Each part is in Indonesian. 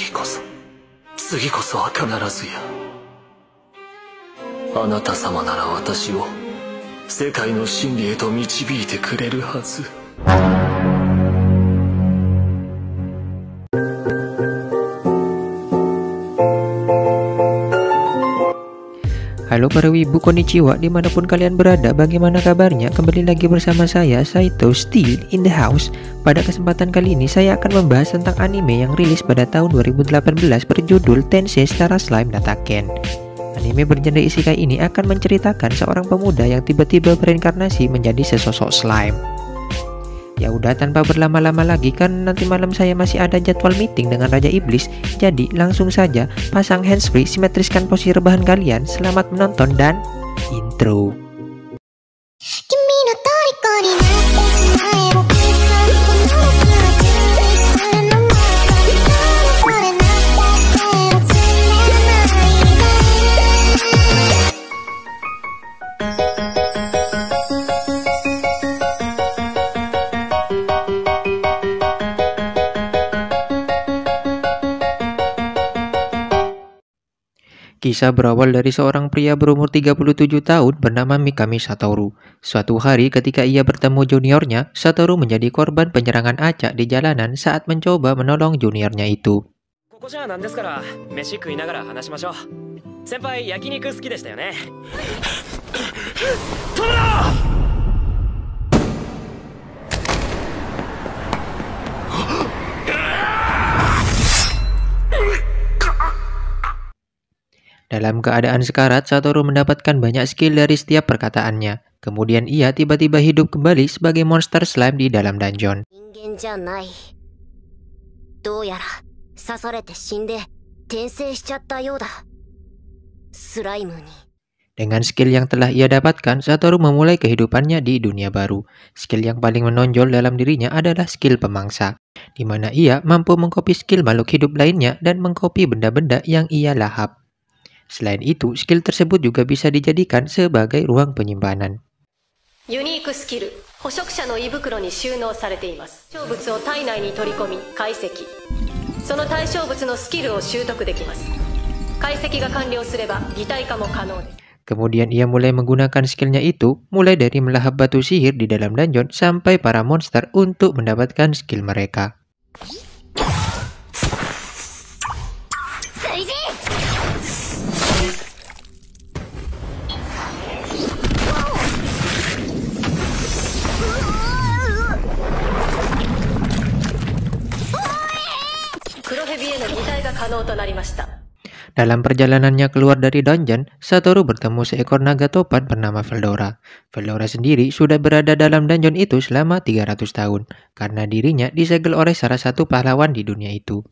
次こそは必ずや。あなた様なら私を世界の真理へと導いてくれるはず。Halo para wibu, konnichiwa, dimanapun kalian berada, bagaimana kabarnya? Kembali lagi bersama saya, Saito, still in the house. Pada kesempatan kali ini, saya akan membahas tentang anime yang rilis pada tahun 2018 berjudul Tensei Star Slime Dataken. Anime bergenre isekai ini akan menceritakan seorang pemuda yang tiba-tiba bereinkarnasi menjadi sesosok slime. Ya udah, tanpa berlama-lama lagi, kan nanti malam saya masih ada jadwal meeting dengan Raja Iblis. Jadi langsung saja pasang handsfree, simetriskan posisi rebahan kalian. Selamat menonton dan intro. Kisah berawal dari seorang pria berumur 37 tahun bernama Mikami Satoru. Suatu hari ketika ia bertemu juniornya, Satoru menjadi korban penyerangan acak di jalanan saat mencoba menolong juniornya itu. Dalam keadaan sekarat, Satoru mendapatkan banyak skill dari setiap perkataannya. Kemudian ia tiba-tiba hidup kembali sebagai monster slime di dalam dungeon. Dengan skill yang telah ia dapatkan, Satoru memulai kehidupannya di dunia baru. Skill yang paling menonjol dalam dirinya adalah skill pemangsa, di mana ia mampu mengcopy skill makhluk hidup lainnya dan mengcopy benda-benda yang ia lahap. Selain itu, skill tersebut juga bisa dijadikan sebagai ruang penyimpanan. Unique skill, kemudian ia mulai menggunakan skillnya itu, mulai dari melahap batu sihir di dalam dungeon sampai para monster untuk mendapatkan skill mereka. Dalam perjalanannya keluar dari dungeon, Satoru bertemu seekor naga topan bernama Veldora. Veldora sendiri sudah berada dalam dungeon itu selama 300 tahun, karena dirinya disegel oleh salah satu pahlawan di dunia itu.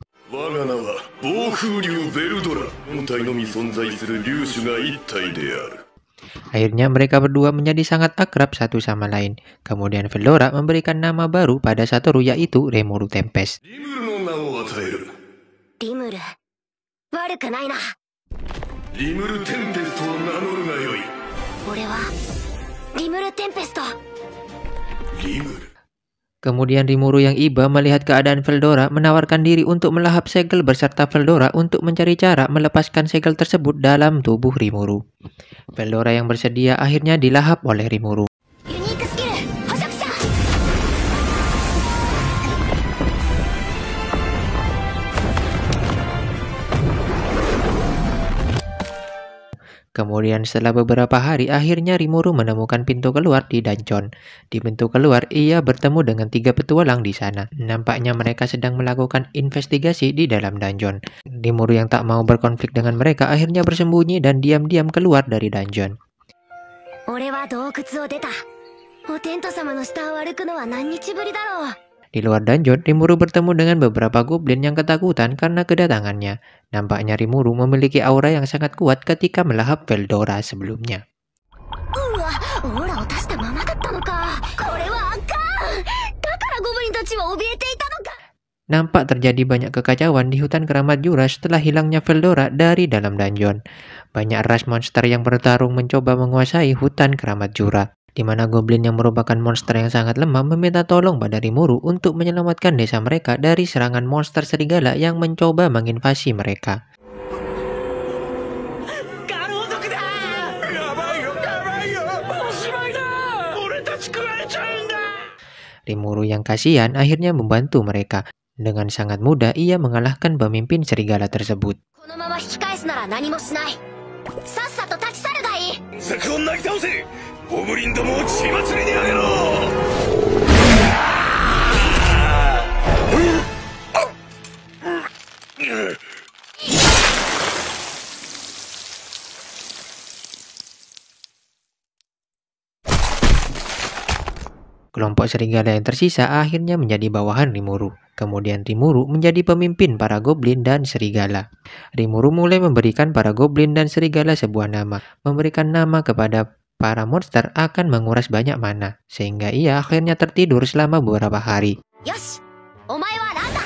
Akhirnya mereka berdua menjadi sangat akrab satu sama lain. Kemudian Veldora memberikan nama baru pada Satoru, yaitu Rimuru Tempest. Kemudian Rimuru yang iba melihat keadaan Veldora menawarkan diri untuk melahap segel beserta Veldora untuk mencari cara melepaskan segel tersebut dalam tubuh Rimuru. Veldora yang bersedia akhirnya dilahap oleh Rimuru. Kemudian setelah beberapa hari, akhirnya Rimuru menemukan pintu keluar di dungeon. Di pintu keluar, ia bertemu dengan 3 petualang di sana. Nampaknya mereka sedang melakukan investigasi di dalam dungeon. Rimuru yang tak mau berkonflik dengan mereka akhirnya bersembunyi dan diam-diam keluar dari dungeon. Di luar dungeon, Rimuru bertemu dengan beberapa goblin yang ketakutan karena kedatangannya. Nampaknya Rimuru memiliki aura yang sangat kuat ketika melahap Veldora sebelumnya. Nampak terjadi banyak kekacauan di hutan keramat Jura setelah hilangnya Veldora dari dalam dungeon. Banyak ras monster yang bertarung mencoba menguasai hutan keramat Jura. di mana goblin yang merupakan monster yang sangat lemah meminta tolong pada Rimuru untuk menyelamatkan desa mereka dari serangan monster serigala yang mencoba menginvasi mereka. Rimuru yang kasihan akhirnya membantu mereka. Dengan sangat mudah ia mengalahkan pemimpin serigala tersebut. Kelompok serigala yang tersisa akhirnya menjadi bawahan Rimuru. Kemudian Rimuru menjadi pemimpin para goblin dan serigala. Rimuru mulai memberikan para goblin dan serigala sebuah nama. Memberikan nama kepada para monster akan menguras banyak mana, sehingga ia akhirnya tertidur selama beberapa hari. Yosh, omae wa Ranga.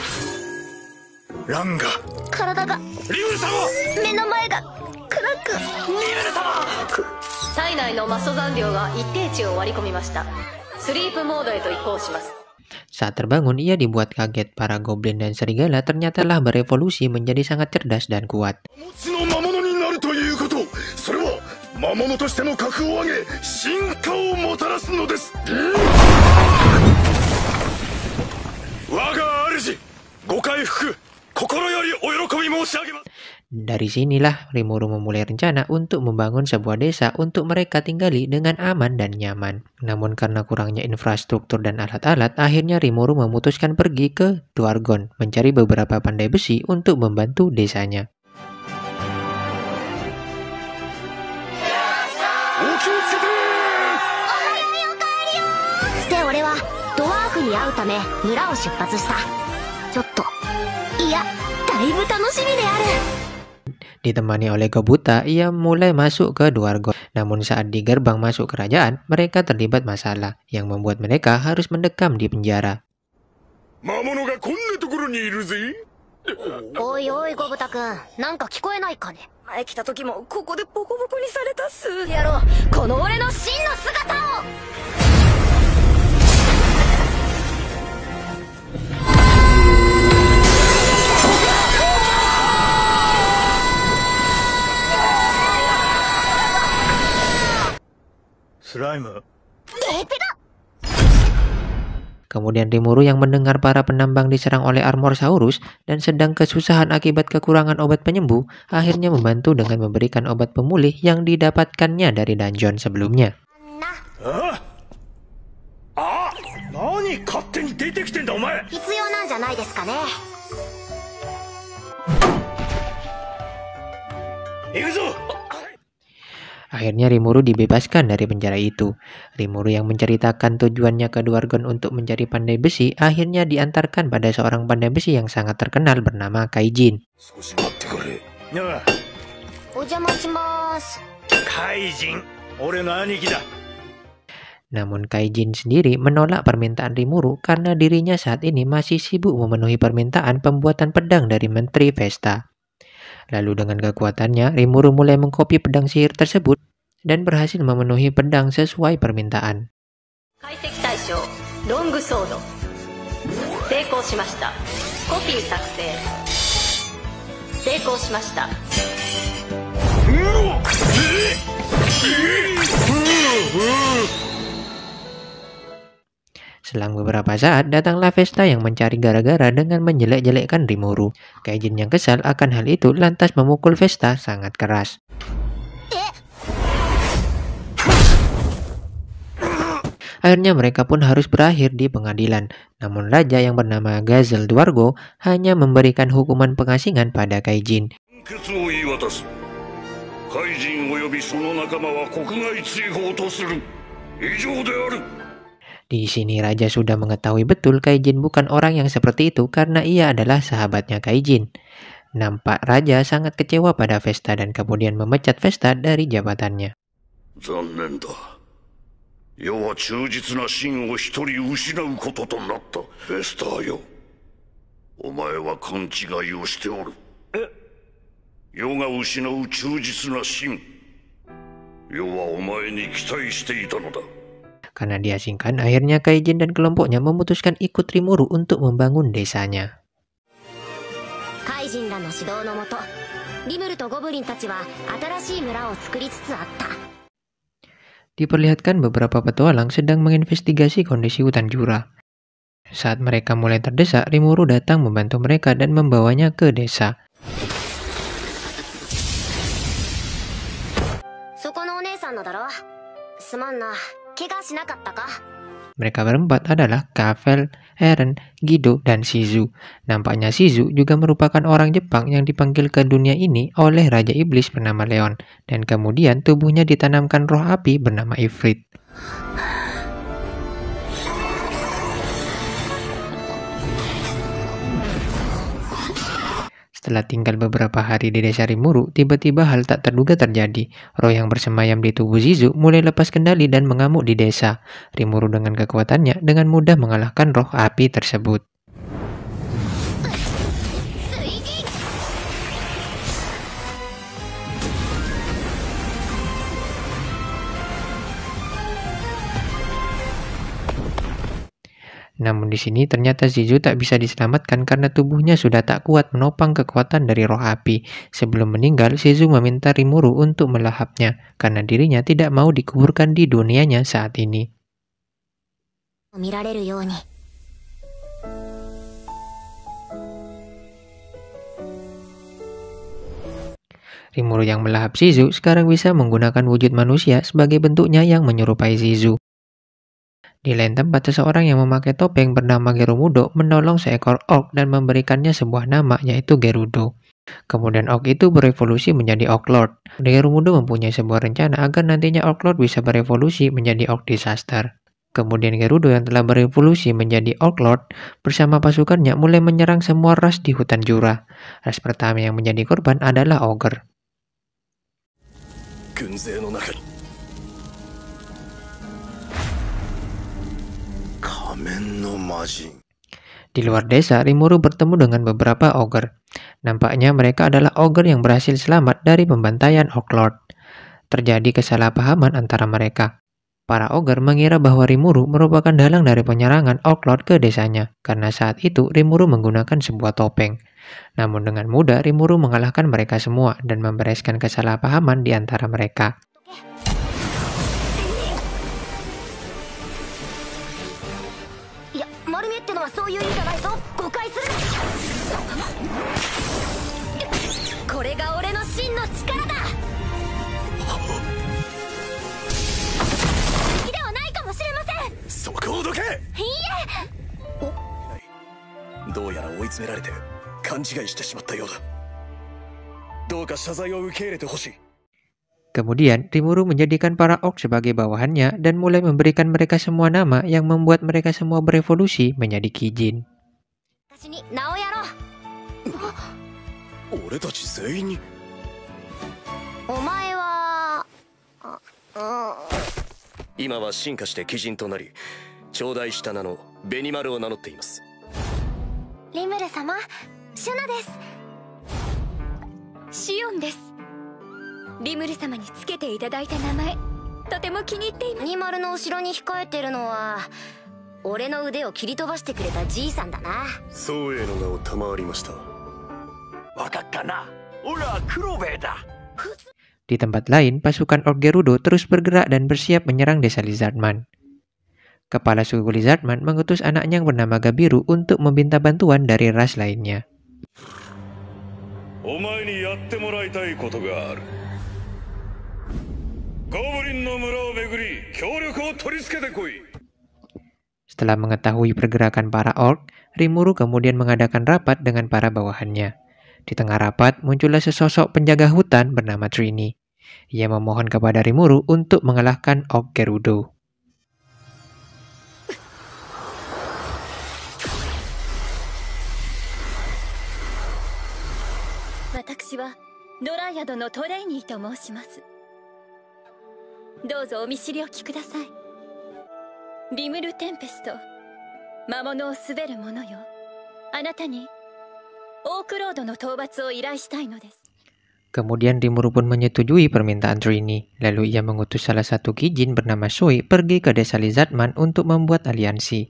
Ranga. Karada ga Ryuru-sama. menomae ga kuraku. Ryuru-sama. 体内のマソ残量が一定値を割り込みました。スリープモードへと移行します。Saat terbangun, ia dibuat kaget. Para goblin dan serigala ternyata telah berevolusi menjadi sangat cerdas dan kuat. Dari sinilah Rimuru memulai rencana untuk membangun sebuah desa untuk mereka tinggali dengan aman dan nyaman. Namun karena kurangnya infrastruktur dan alat-alat, akhirnya Rimuru memutuskan pergi ke Dwargon mencari beberapa pandai besi untuk membantu desanya. Ditemani oleh Gobuta, ia mulai masuk ke Dwargon. Namun saat di gerbang masuk kerajaan, mereka terlibat masalah yang membuat mereka harus mendekam di penjara. Oi oi Gobuta-kun, nanka kikoenai ka ne? Mae kita toki mo koko de boko-boko ni sareta su. Yaro, kono ore no shin no sugata o! Kemudian Rimuru yang mendengar para penambang diserang oleh Armorsaurus dan sedang kesusahan akibat kekurangan obat penyembuh, akhirnya membantu dengan memberikan obat pemulih yang didapatkannya dari dungeon sebelumnya. Akhirnya Rimuru dibebaskan dari penjara itu. Rimuru yang menceritakan tujuannya ke Dwargon untuk mencari pandai besi akhirnya diantarkan pada seorang pandai besi yang sangat terkenal bernama Kaijin. Namun Kaijin sendiri menolak permintaan Rimuru karena dirinya saat ini masih sibuk memenuhi permintaan pembuatan pedang dari Menteri Vesta. Lalu dengan kekuatannya, Rimuru mulai mengkopi pedang sihir tersebut dan berhasil memenuhi pedang sesuai permintaan. Selang beberapa saat, datanglah Vesta yang mencari gara-gara dengan menjelek-jelekkan Rimuru. Kaijin yang kesal akan hal itu lantas memukul Vesta sangat keras. Akhirnya mereka pun harus berakhir di pengadilan. Namun raja yang bernama Gazel Dwargo hanya memberikan hukuman pengasingan pada Kaijin. Di sini raja sudah mengetahui betul Kaijin bukan orang yang seperti itu karena ia adalah sahabatnya Kaijin. Nampak raja sangat kecewa pada Vesta dan kemudian memecat Vesta dari jabatannya. Karena diasingkan, akhirnya Kaijin dan kelompoknya memutuskan ikut Rimuru untuk membangun desanya. カイジンらの指導のもとリムルとゴブリンたちは新しい村を作りつつあった。 Diperlihatkan beberapa petualang sedang menginvestigasi kondisi hutan Jura. Saat mereka mulai terdesak, Rimuru datang membantu mereka dan membawanya ke desa. そこのお姉さんのだろ。すまんな。怪我しなかったか。 Mereka berempat adalah Kavel, Eren, Gido, dan Shizu. Nampaknya Shizu juga merupakan orang Jepang yang dipanggil ke dunia ini oleh Raja Iblis bernama Leon, dan kemudian tubuhnya ditanamkan roh api bernama Ifrit. Setelah tinggal beberapa hari di desa Rimuru, tiba-tiba hal tak terduga terjadi. Roh yang bersemayam di tubuh Shizu mulai lepas kendali dan mengamuk di desa. Rimuru dengan kekuatannya dengan mudah mengalahkan roh api tersebut. Namun di sini ternyata Shizu tak bisa diselamatkan karena tubuhnya sudah tak kuat menopang kekuatan dari roh api. Sebelum meninggal, Shizu meminta Rimuru untuk melahapnya karena dirinya tidak mau dikuburkan di dunianya saat ini. Rimuru yang melahap Shizu sekarang bisa menggunakan wujud manusia sebagai bentuknya yang menyerupai Shizu. Di lain tempat, seseorang yang memakai topeng bernama Gerumudo menolong seekor orc dan memberikannya sebuah nama, yaitu Gerudo. Kemudian orc itu berevolusi menjadi Orc Lord. Gerumudo mempunyai sebuah rencana agar nantinya Orc Lord bisa berevolusi menjadi Orc Disaster. Kemudian Gerudo yang telah berevolusi menjadi Orc Lord bersama pasukannya mulai menyerang semua ras di hutan Jura. Ras pertama yang menjadi korban adalah Ogre. Di luar desa, Rimuru bertemu dengan beberapa ogre. Nampaknya mereka adalah ogre yang berhasil selamat dari pembantaian Orc Lord. Terjadi kesalahpahaman antara mereka. Para ogre mengira bahwa Rimuru merupakan dalang dari penyerangan Orc Lord ke desanya, karena saat itu Rimuru menggunakan sebuah topeng. Namun dengan mudah Rimuru mengalahkan mereka semua dan membereskan kesalahpahaman di antara mereka. Kemudian, Rimuru menjadikan para orc sebagai bawahannya dan mulai memberikan mereka semua nama yang membuat mereka semua berevolusi menjadi Kijin. Rimuru-sama, Shuna desu. Shion desu. リムル様につけていただいた名前、とても気に入っています。アニマルの後ろに控えてるのは俺の腕を切り飛ばしてくれたじいさんだな。宗英の名を賜りました。わかったな。俺は黒兵衛だ。 Di tempat lain, pasukan Orc Gerudo terus bergerak dan bersiap menyerang desa Lizardman. Kepala suku Lizardman mengutus anaknya yang bernama Gabiru untuk meminta bantuan dari ras lainnya. Setelah mengetahui pergerakan para orc, Rimuru kemudian mengadakan rapat dengan para bawahannya. Di tengah rapat, muncullah sesosok penjaga hutan bernama Trini. Ia memohon kepada Rimuru untuk mengalahkan Orc Gerudo. Kemudian Rimuru pun menyetujui permintaan Trini. Lalu ia mengutus salah satu Kijin bernama Sui pergi ke desa Lizardman untuk membuat aliansi.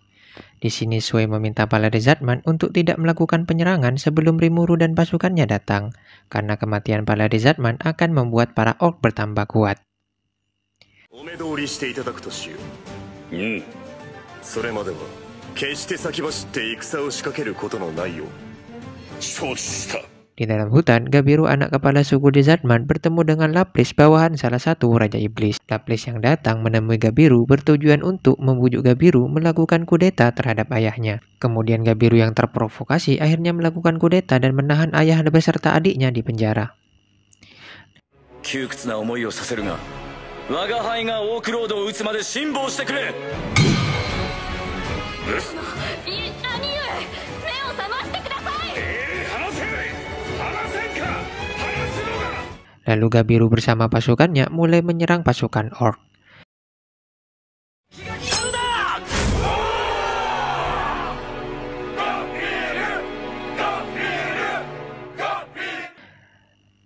Di sini Sui meminta para Lizardman untuk tidak melakukan penyerangan sebelum Rimuru dan pasukannya datang, karena kematian para Lizardman akan membuat para orc bertambah kuat. Di dalam hutan, Gabiru, anak kepala suku Lizardman, bertemu dengan Lapis, bawahan salah satu Raja Iblis. Lapis yang datang menemui Gabiru bertujuan untuk membujuk Gabiru melakukan kudeta terhadap ayahnya. Kemudian Gabiru yang terprovokasi akhirnya melakukan kudeta dan menahan ayah beserta adiknya di penjara. Lalu Gabiru bersama pasukannya mulai menyerang pasukan orc.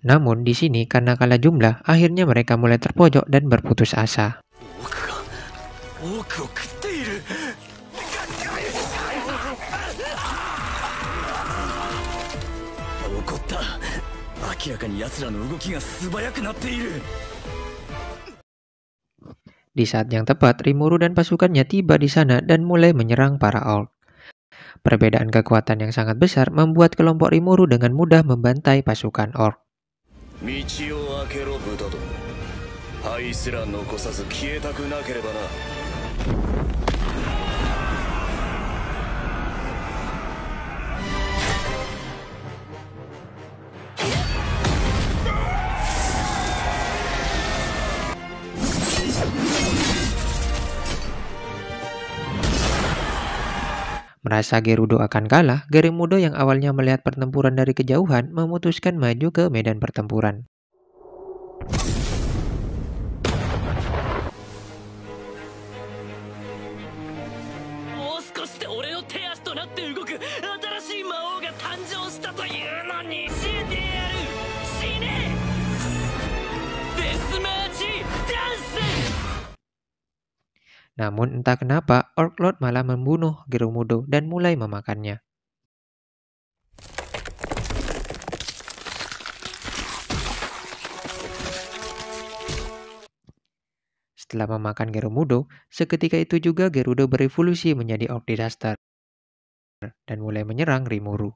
Namun di sini karena kalah jumlah, akhirnya mereka mulai terpojok dan berputus asa. Di saat yang tepat, Rimuru dan pasukannya tiba di sana dan mulai menyerang para orc. Perbedaan kekuatan yang sangat besar membuat kelompok Rimuru dengan mudah membantai pasukan orc. Merasa Gerudo akan kalah, Gerudo yang awalnya melihat pertempuran dari kejauhan memutuskan maju ke medan pertempuran. Namun entah kenapa, Orc Lord malah membunuh Gerudo dan mulai memakannya. Setelah memakan Gerudo, seketika itu juga Gerudo berevolusi menjadi Orc Disaster dan mulai menyerang Rimuru.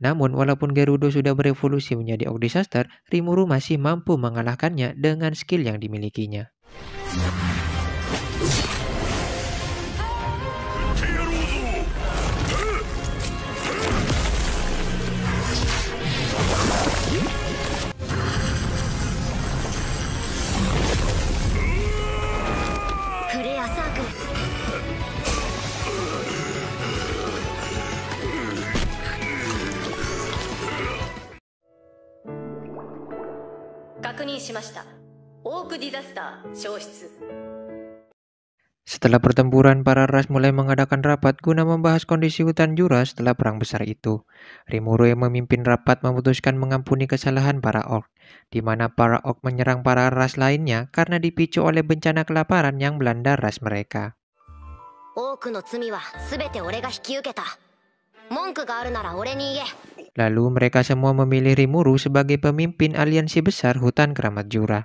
Namun, walaupun Gerudo sudah berevolusi menjadi Orc Disaster, Rimuru masih mampu mengalahkannya dengan skill yang dimilikinya. Setelah pertempuran, para ras mulai mengadakan rapat guna membahas kondisi hutan Jura setelah perang besar itu. Rimuru yang memimpin rapat memutuskan mengampuni kesalahan para orc, di mana para orc menyerang para ras lainnya karena dipicu oleh bencana kelaparan yang melanda ras mereka. Lalu mereka semua memilih Rimuru sebagai pemimpin aliansi besar hutan keramat Jura.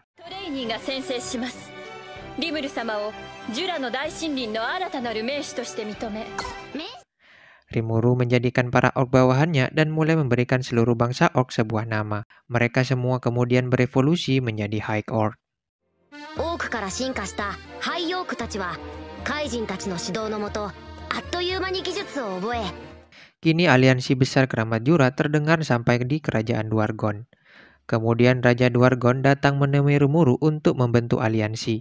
Rimuru menjadikan para orc bawahannya dan mulai memberikan seluruh bangsa orc sebuah nama. Mereka semua kemudian berevolusi menjadi High Orc. Kini aliansi besar keramat Jura terdengar sampai di kerajaan Dwargon. Kemudian Raja Dwargon datang menemui Rimuru untuk membentuk aliansi.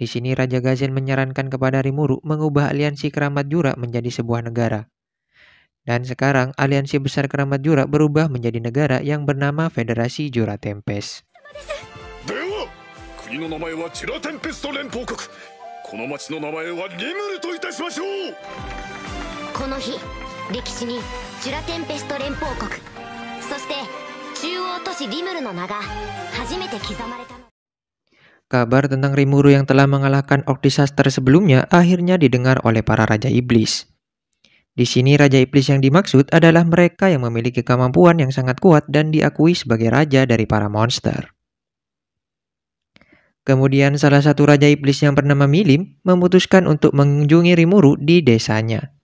Di sini Raja Gazen menyarankan kepada Rimuru mengubah aliansi keramat Jura menjadi sebuah negara. Dan sekarang aliansi besar keramat Jura berubah menjadi negara yang bernama Federasi Jura Tempest. 国の名前はジュラテンペスト連邦国。この町の名前はリムルといたしましょう。この日、歴史にジュラテンペスト連邦国、そして中央都市リムルの名が初めて刻まれたの。Kabar tentang Rimuru yang telah mengalahkan Orc Disaster sebelumnya akhirnya didengar oleh para Raja Iblis. Di sini Raja Iblis yang dimaksud adalah mereka yang memiliki kemampuan yang sangat kuat dan diakui sebagai raja dari para monster. Kemudian salah satu Raja Iblis yang bernama Milim memutuskan untuk mengunjungi Rimuru di desanya.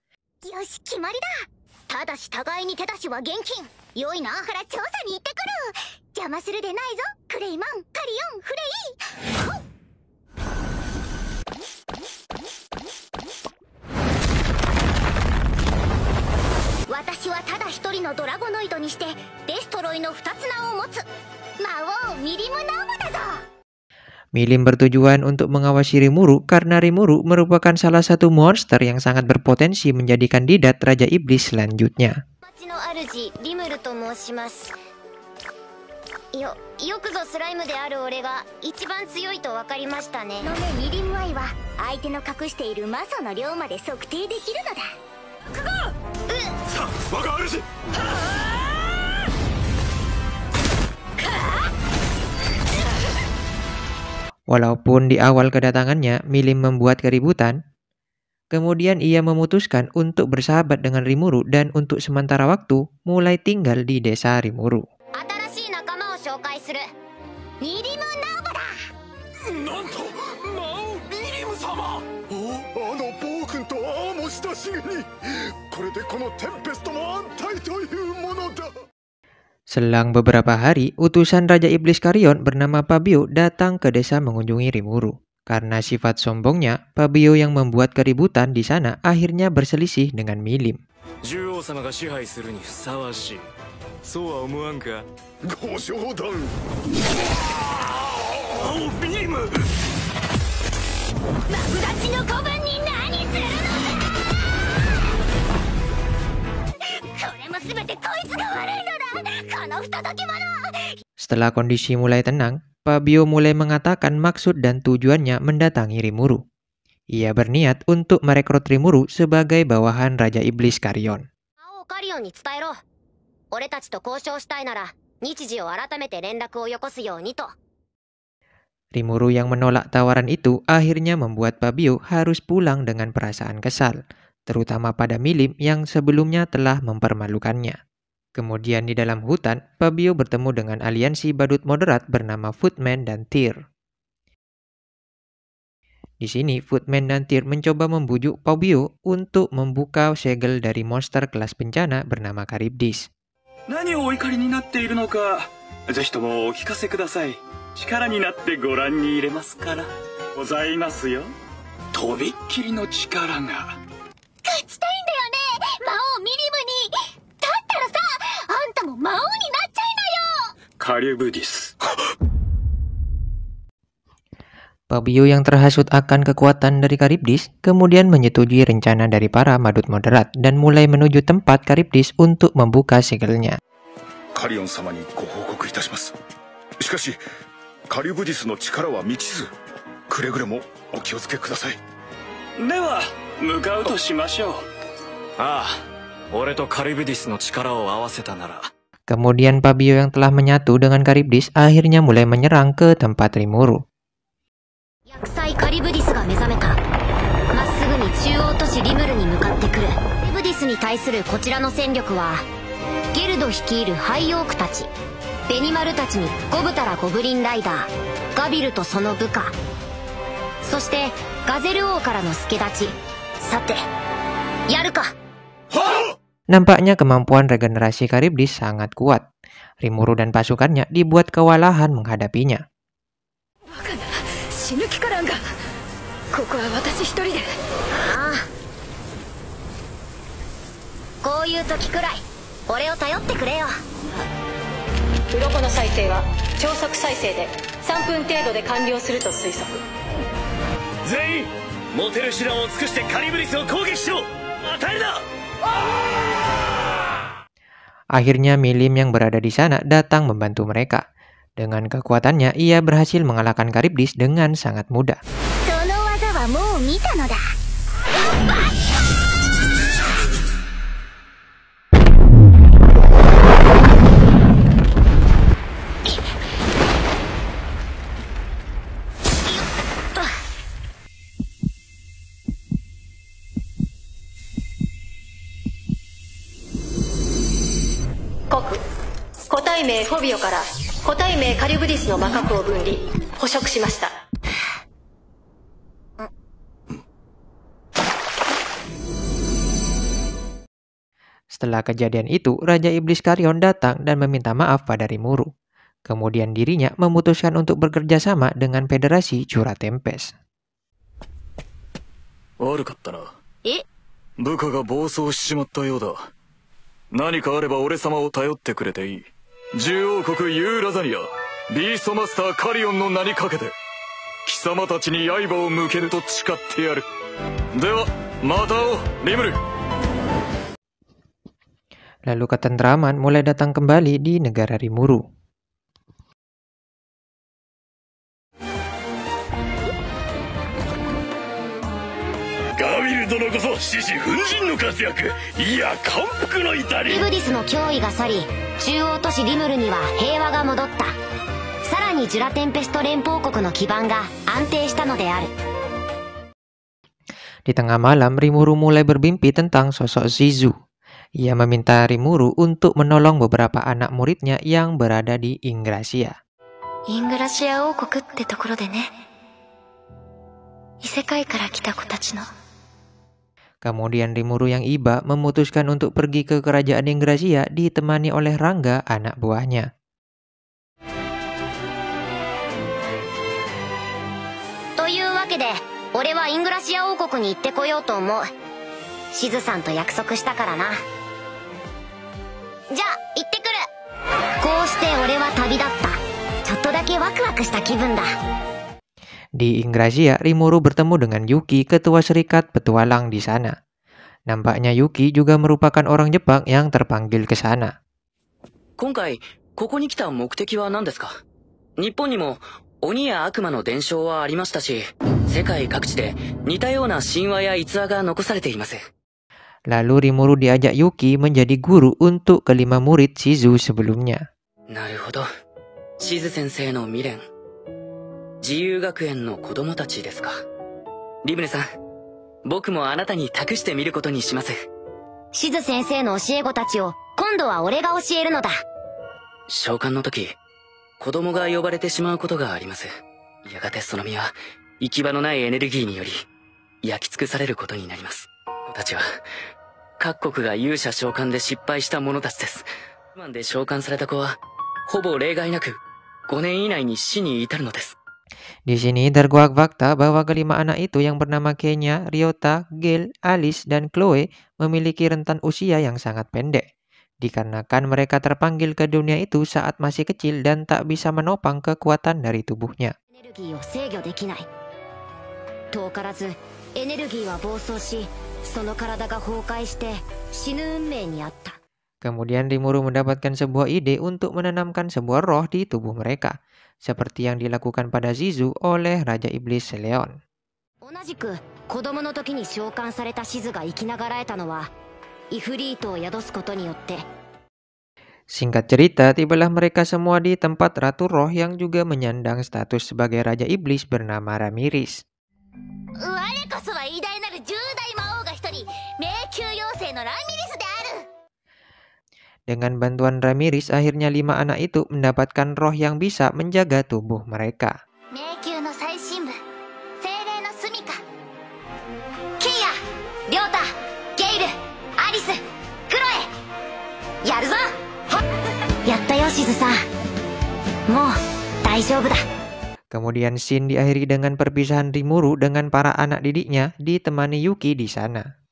Milim bertujuan untuk mengawasi Rimuru karena Rimuru merupakan salah satu monster yang sangat berpotensi menjadi kandidat Raja Iblis selanjutnya. Walaupun di awal kedatangannya Milim membuat keributan, kemudian ia memutuskan untuk bersahabat dengan Rimuru dan untuk sementara waktu mulai tinggal di desa Rimuru. Selang beberapa hari, utusan Raja Iblis Carrion bernama Fabio datang ke desa mengunjungi Rimuru. Karena sifat sombongnya, Fabio yang membuat keributan di sana akhirnya berselisih dengan Milim. Setelah kondisi mulai tenang, Fabio mulai mengatakan maksud dan tujuannya mendatangi Rimuru. Ia berniat untuk merekrut Rimuru sebagai bawahan Raja Iblis Carrion. Rimuru yang menolak tawaran itu akhirnya membuat Fabio harus pulang dengan perasaan kesal, terutama pada Milim yang sebelumnya telah mempermalukannya. Kemudian di dalam hutan, Fabio bertemu dengan aliansi badut moderat bernama Footman dan Tyr. Di sini, Footman dan Tyr mencoba membujuk Fabio untuk membuka segel dari monster kelas bencana bernama Charybdis. Fabio yang terhasut akan kekuatan dari Charybdis kemudian menyetujui rencana dari para badut moderat dan mulai menuju tempat Charybdis untuk membuka segelnya. Kemudian Fabio yang telah menyatu dengan Charybdis akhirnya mulai menyerang ke tempat Rimuru. Nampaknya kemampuan regenerasi Charybdis sangat kuat. Rimuru dan pasukannya dibuat kewalahan menghadapinya. Akhirnya Milim yang berada di sana datang membantu mereka. Dengan kekuatannya, ia berhasil mengalahkan Charybdis dengan sangat mudah. Setelah kejadian itu, Raja Iblis Carrion datang dan meminta maaf pada Rimuru. Kemudian dirinya memutuskan untuk bekerja sama dengan Federasi Jura Tempest. 悪かったな。部下が暴走しちまったようだ。何かあれば俺様を頼ってくれていい。獣王国ユーラザニア、ビーストマスターカリオンの名にかけて、貴様たちに刃を向けると誓ってやる。では、また会おう、リムル。 Lalu ketentraman mulai datang kembali di negara Rimuru. Di tengah malam, Rimuru mulai bermimpi tentang sosok Shizu. Ia meminta Rimuru untuk menolong beberapa anak muridnya yang berada di Ingrasia. Kemudian Rimuru yang iba memutuskan untuk pergi ke kerajaan Ingrasia ditemani oleh Rangga, anak buahnya. Di Ingrasia, Rimuru bertemu dengan Yuki, ketua serikat petualang di sana. Nampaknya Yuki juga merupakan orang Jepang yang terpanggil ke sana. Lalu Rimuru diajak Yuki menjadi guru untuk kelima murid Shizu sebelumnya. Di sini terkuak fakta bahwa kelima anak itu yang bernama Kenya, Ryota, Gale, Alice, dan Chloe memiliki rentan usia yang sangat pendek. Dikarenakan mereka terpanggil ke dunia itu saat masih kecil dan tak bisa menopang kekuatan dari tubuhnya. Kemudian Rimuru mendapatkan sebuah ide untuk menanamkan sebuah roh di tubuh mereka, seperti yang dilakukan pada Shizu oleh Raja Iblis Leon. Singkat cerita, tibalah mereka semua di tempat Ratu Roh yang juga menyandang status sebagai Raja Iblis bernama Ramirez. Dengan bantuan Ramirez, akhirnya 5 anak itu mendapatkan roh yang bisa menjaga tubuh mereka. Kemudian scene diakhiri dengan perpisahan Rimuru dengan para anak didiknya ditemani Yuki di sana.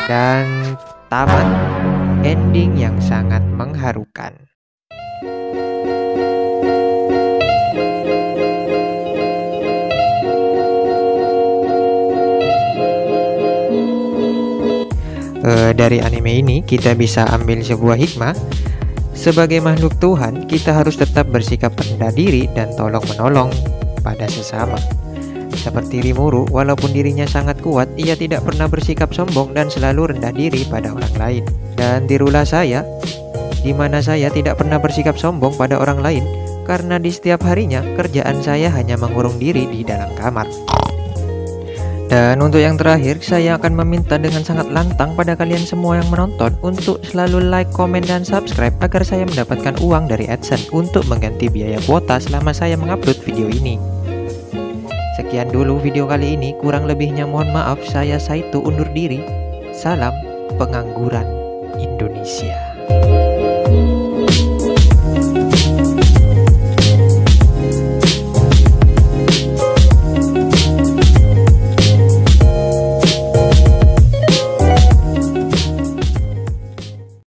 Dan tamat, ending yang sangat mengharukan. Dari anime ini kita bisa ambil sebuah hikmah. Sebagai makhluk Tuhan, kita harus tetap bersikap rendah diri dan tolong menolong pada sesama. Seperti Rimuru, walaupun dirinya sangat kuat, ia tidak pernah bersikap sombong dan selalu rendah diri pada orang lain. Dan tirulah saya, di mana saya tidak pernah bersikap sombong pada orang lain, karena di setiap harinya kerjaan saya hanya mengurung diri di dalam kamar. Dan untuk yang terakhir, saya akan meminta dengan sangat lantang pada kalian semua yang menonton untuk selalu like, komen, dan subscribe agar saya mendapatkan uang dari AdSense untuk mengganti biaya kuota selama saya mengupload video ini. Sekian dulu video kali ini, kurang lebihnya mohon maaf. Saya Saito undur diri. Salam pengangguran Indonesia.